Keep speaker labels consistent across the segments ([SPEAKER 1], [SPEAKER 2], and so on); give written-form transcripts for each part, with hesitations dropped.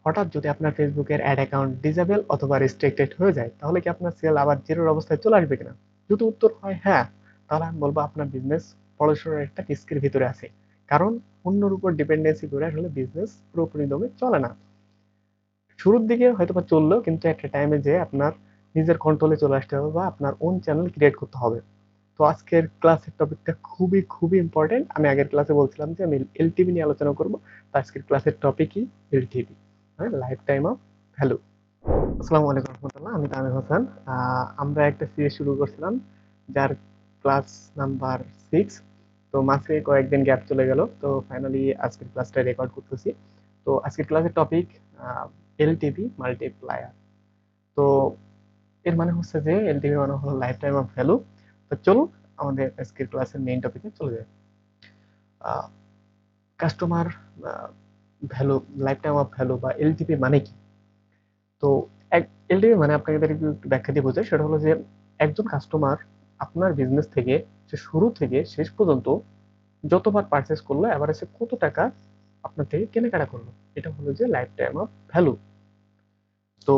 [SPEAKER 1] হঠাৎ যদি আপনার ফেসবুকের অ্যাড অ্যাকাউন্ট ডিসেবল অথবা রেস্ট্রিক্টেড হয়ে যায়, তাহলে কি আপনার সেল আবার জিরোর অবস্থায় চলে আসবে কিনা? যদি উত্তর হয় হ্যাঁ, তাহলে আমি বলবো আপনার বিজনেস বড়সড় একটা রিস্কের ভিতরে আছে। কারণ অন্যর উপর ডিপেন্ডেন্সি করে আসলে বিজনেস পুরোপুরি দমে চলে না। শুরুর দিকে হয়তো বা চললেও কিন্তু একটা টাইমে যে আপনার নিজের কন্ট্রোলে চলে আসতে হবে বা আপনার ওন চ্যানেল ক্রিয়েট করতে হবে। তো আজকের ক্লাসের টপিকটা খুবই খুবই ইম্পর্টেন্ট। আমি আগের ক্লাসে বলছিলাম যে আমি এলটিভি নিয়ে আলোচনা করব। তো আজকের ক্লাসের টপিকই এলটিভি, হ্যাঁ, লাইফ টাইম অফ ভ্যালু। আসসালামু আলাইকুম রহমতুল্লাহ, আমি তামিম হাসান। আমরা একটা সিরিজ শুরু করছিলাম যার ক্লাস নাম্বার 6। তো মাঝে কয়েকদিন গ্যাপ চলে গেল, তো ফাইনালি আজকের ক্লাসটা রেকর্ড করতেছি। তো আজকের ক্লাসের টপিক এলটিভি মাল্টিপ্লায়ার। তো এর মানে হচ্ছে যে এলটিভি মানে হলো লাইফ টাইম অফ ভ্যালু। তো চলুন আমাদের আজকের ক্লাসের মেইন টপিকে চলে যাই। Customer value, life time of value বা এলটিভি মানে কি? তো এলটিভি মানে আপনাকে যদি একটু একটু ব্যাখ্যা দিয়ে বোঝাই, সেটা হলো যে একজন কাস্টমার আপনার বিজনেস থেকে সে শুরু থেকে শেষ পর্যন্ত যতবার পারচেস করলো, এভারেজে কত টাকা আপনার থেকে কেনাকাটা করলো, এটা হলো যে লাইফ টাইম অফ ভ্যালু। তো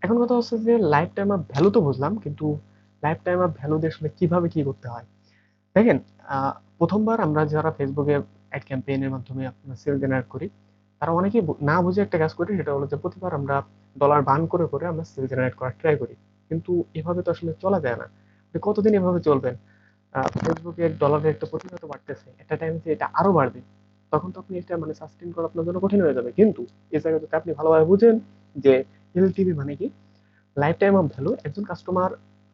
[SPEAKER 1] এখন কথা হচ্ছে যে লাইফ টাইম অফ ভ্যালু তো বুঝলাম, কিন্তু লাইফ টাইম অফ ভ্যালু দিয়ে আসলে কিভাবে কি করতে হয়? দেখেন, প্রথমবার আমরা যারা ফেসবুকে অ্যাড ক্যাম্পেইনের মাধ্যমে আপনার সেল জেনারেট করি, তারা অনেকেই না বুঝে একটা কাজ করি, সেটা হলো যে প্রতিবার আমরা ডলার বার্ন করে করে আমরা সেল জেনারেট করার ট্রাই করি। কিন্তু এভাবে তো আসলে চলা যায় না। আপনি কতদিন এভাবে চলবেন? ফেসবুকে ডলারের একটা প্রতিনিয়ত বাড়তেছে, একটা টাইম যে এটা আরো বাড়বে, তখন তো আপনি এটা মানে সাস্টেন করা আপনার জন্য কঠিন হয়ে যাবে। কিন্তু এই জায়গায় যদি আপনি ভালোভাবে বুঝেন যে এলটিভি মানে কি, লাইফ টাইম অফ ভ্যালু, একজন কাস্টমার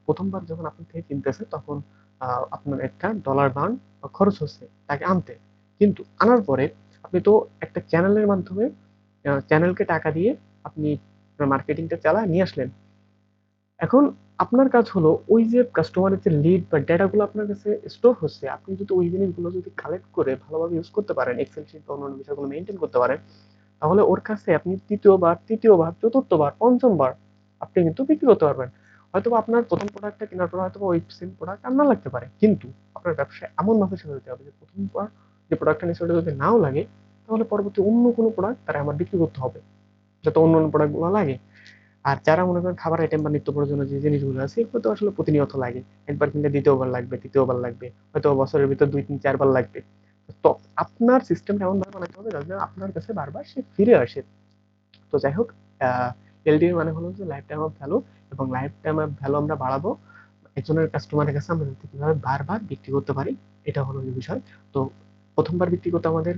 [SPEAKER 1] প্রথমবার যখন আপনার থেকে কিনতেছে তখন আপনার একটা ডলার বার্ন বা খরচ হচ্ছে তাকে আনতে। কিন্তু আনার পরে আপনি তো একটা চ্যানেলের মাধ্যমে চ্যানেলকে টাকা দিয়ে আপনি মার্কেটিংটা চালায় নিয়ে আসলেন। এখন আপনার কাজ হলো ওই যে কাস্টমারের যে লিড বা ডেটাগুলো আপনার কাছে স্টোর হচ্ছে, আপনি যদি ওই জিনিসগুলো যদি কালেক্ট করে ভালোভাবে ইউজ করতে পারেন, এক্সেল শিট বা অন্যান্য বিষয়গুলো মেনটেন করতে পারেন, তাহলে ওর কাছে আপনি দ্বিতীয়বার, তৃতীয়বার, চতুর্থবার, পঞ্চমবার আপনি কিন্তু বিক্রি করতে পারবেন। হয়তো আপনার প্রথম প্রোডাক্টটা কেনার পর হয়তো ওই সেম প্রোডাক্ট আর না লাগতে পারে, কিন্তু আপনার ব্যবসায় এমন ভাবে শুরু হতে হবে যে প্রথমবার যে প্রোডাক্টটা নিচ্ছে ওটা যদি নাও লাগে, তাহলে পরবর্তী অন্য কোনো প্রোডাক্ট তারা আমার বিক্রি করতে হবে, যাতে অন্য অন্য প্রোডাক্ট গুলো লাগে। আর যারা মনে করেন খাবার আইটেম বা নিত্য প্রয়োজনীয় যে জিনিসগুলো আছে, এগুলো তো আসলে প্রতিনিয়ত লাগে। একবার কিনলে দ্বিতীয়বার লাগবে, তৃতীয়বার লাগবে, হয়তো বছরের ভিতর 2 3 4 বার লাগবে। তো আপনার সিস্টেমটা এমন ভাবে বানাতে হবে যাতে আপনার কাছে বারবার সে ফিরে আসে। তো যাই হোক, এলডিএ মানে হলো যে লাইফ টাইম অফ ভ্যালু। এবং লাইফ টাইম অফ ভ্যালু আমরা বাড়াবো একজনের কাস্টমারের কাছে আমরা যাতে কিভাবে বারবার বিক্রি করতে পারি, এটা হলো যে বিষয়। তো প্রথমবার বিক্রি করতে আমাদের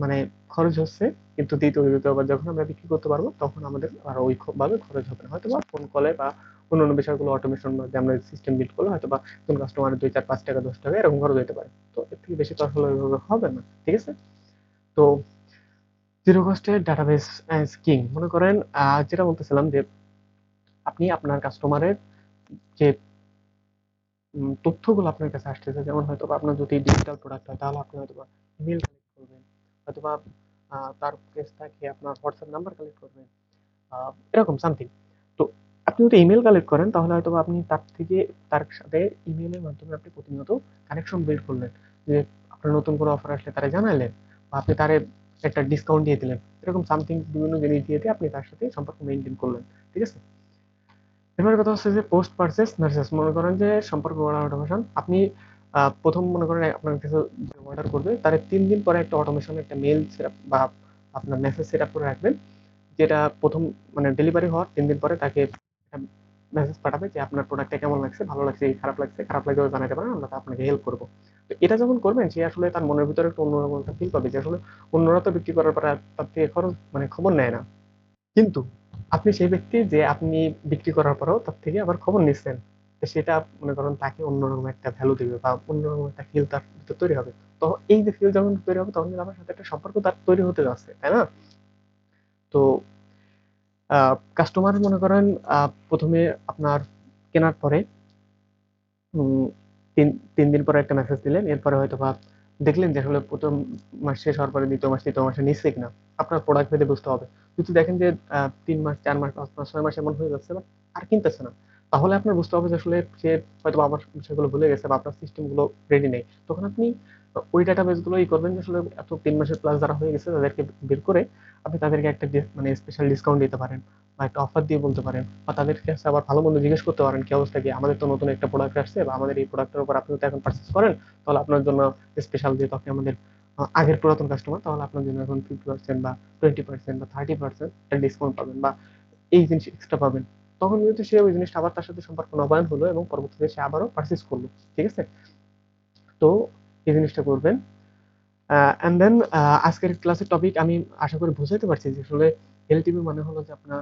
[SPEAKER 1] মানে খরচ হচ্ছে, কিন্তু দ্বিতীয়বার যখন আমরা বিক্রি করতে পারবো তখন আমাদের আর ওই ভাবে খরচ হবে না। হয়তো বা ফোন কলে বা অন্যান্য বিষয়গুলো অটোমেশন মধ্যে আমরা সিস্টেম বিল্ড করলে হয়তো বা কোন কাস্টমারের 2 4 5 টাকা 10 টাকা এরকম খরচ হতে পারে। তো এর থেকে বেশি তো আসলে ওইভাবে হবে না, ঠিক আছে? তো জিরো কস্টের ডাটাবেস কিং, মনে করেন যেটা বলতেছিলাম যে আপনি আপনার কাস্টমারের যে তথ্যগুলো আপনার কাছে আসতেছে, যেমন হয়তো বা আপনার যদি ডিজিটাল প্রোডাক্ট হয় তাহলে আপনি হয়তো বা ইমেল কালেক্ট করবেন, হয়তো বা তার কেস থাকে আপনার হোয়াটসঅ্যাপ নাম্বার কালেক্ট করবেন, এরকম সামথিং। তো আপনি যদি ইমেল কালেক্ট করেন তাহলে হয়তো বা আপনি তার থেকে, তার সাথে ইমেলের মাধ্যমে আপনি প্রতিনিয়ত কানেকশন বিল্ড করলেন, যে আপনার নতুন কোনো অফার আসলে তারা জানালেন, বা আপনি তারে একটা ডিসকাউন্ট দিয়ে দিলেন, এরকম সামথিং বিভিন্ন জিনিস দিয়ে দিয়ে আপনি তার সাথে সম্পর্ক মেনটেন করলেন, ঠিক আছে? এবার কথা হচ্ছে যে পোস্ট পারচেস নার্সেস, মনে করেন যে সম্পর্ক গড়া অটোমেশন। আপনি প্রথম মনে করেন আপনার কাছে অর্ডার করবে, তার 3 দিন পরে একটা অটোমেশন, একটা মেল সেট বা আপনার মেসেজ সেট আপ করে রাখবেন, যেটা প্রথম মানে ডেলিভারি হওয়ার 3 দিন পরে তাকে মেসেজ পাঠাবে যে আপনার প্রোডাক্টটা কেমন লাগছে, ভালো লাগছে, খারাপ লাগছে, খারাপ লাগলেও জানাতে পারেন, আমরা আপনাকে হেল্প করবো। তো এটা যখন করবেন, সে আসলে তার মনের ভিতরে একটা অন্যরকম একটা ফিল পাবে যে আসলে অন্যরা তো বিক্রি করার পর আর তার থেকে খরচ মানে খবর নেয় না, কিন্তু আপনি সেই ব্যক্তি যে আপনি বিক্রি করার পরেও তার থেকে আবার খবর নিচ্ছেন। তো সেটা মনে করেন তাকে অন্যরকম একটা ভ্যালু দিবে বা অন্যরকম একটা ফিল তার ভিতর তৈরি হবে। তো এই যে ফিল যখন তৈরি হবে তখন কিন্তু আমার সাথে একটা সম্পর্ক তার তৈরি হতে যাচ্ছে, তাই না? তো কাস্টমার মনে করেন প্রথমে আপনার কেনার পরে উম, তিন 3 দিন পরে একটা মেসেজ দিলেন, এরপরে হয়তো বা দেখলেন যে আসলে প্রথম মাস শেষ হওয়ার পরে দ্বিতীয় মাস তৃতীয় মাসে নিচ্ছে কিনা, আপনার প্রোডাক্ট ভেদে বুঝতে হবে। যদি দেখেন যে 3 মাস 4 মাস 5 মাস 6 মাস এমন হয়ে যাচ্ছে বা আর কিনতেছে না, তাহলে আপনার বুঝতে হবে যে আসলে সে হয়তো বা আমার বিষয়গুলো ভুলে গেছে বা আপনার সিস্টেম গুলো রেডি নেই। তখন আপনি ওই ডাটাবেস গুলো করবেন যে আসলে এত 3 মাসের প্লাস যারা হয়ে গেছে তাদেরকে বের করে আপনি তাদেরকে একটা মানে স্পেশাল ডিসকাউন্ট দিতে পারেন, বা একটা অফার দিয়ে বলতে পারেন, বা তাদের কাছে আবার ভালো মন্দ জিজ্ঞেস করতে পারেন কি অবস্থা, কি আমাদের তো নতুন একটা প্রোডাক্ট আসছে, বা আমাদের এই প্রোডাক্টের উপর আপনি তো এখন পার্চেস করেন, তাহলে আপনার জন্য স্পেশাল, যেহেতু আপনি আমাদের আগের পুরাতন কাস্টমার, তাহলে আপনার জন্য এখন 50% বা 20% বা 30% ডিসকাউন্ট পাবেন, বা এই জিনিস এক্সট্রা পাবেন। তখন কিন্তু সে ওই জিনিসটা আবার তার সাথে সম্পর্ক নবায়ন হলো এবং পরবর্তীতে সে আবারও পার্চেস করলো। ঠিক আছে? তো এই জিনিসটা করবেন। অ্যান্ড দেন আজকের ক্লাসের টপিক আমি আশা করি বুঝাইতে পারছি যে আসলে এলটিভি মানে হলো যে আপনার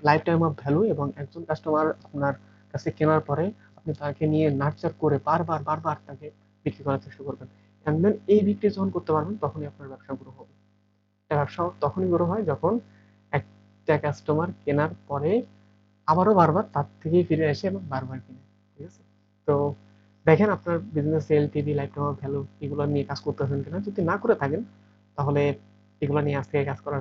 [SPEAKER 1] লাইফ টাইম অফ ভ্যালু, এবং একজন কাস্টমার আপনার কাছে কেনার পরে আপনি তাকে নিয়ে নার্চার করে বারবার বারবার তাকে বিক্রি করার চেষ্টা করবেন। অ্যান্ড দেন এই বিক্রি যখন করতে পারবেন তখনই আপনার ব্যবসা গ্রো হবে। একটা ব্যবসা তখনই গ্রো হয় যখন একটা কাস্টমার কেনার পরে আবারও বারবার তার থেকেই ফিরে আসে এবং বারবার কিনে। ঠিক আছে? তো দেখেন আপনার business LTV, life time of value, এগুলো নিয়ে কাজ করতেছেন কিনা। যদি না করে থাকেন তাহলে এগুলো নিয়ে আজ থেকে কাজ করা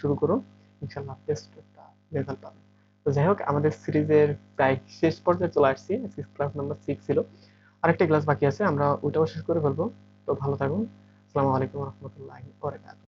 [SPEAKER 1] শুরু করুন। ইনশাল্লাহ বেস্ট একটা রেজাল্ট পাবেন। তো যাই হোক, আমাদের সিরিজের প্রায় শেষ পর্যায়ে চলে আসছি। ক্লাস নাম্বার 6 ছিল, আরেকটা ক্লাস বাকি আছে, আমরা ওইটাও শেষ করে ফেলবো। তো ভালো থাকুন। আসসালামু আলাইকুম রহমতুল্লাহ।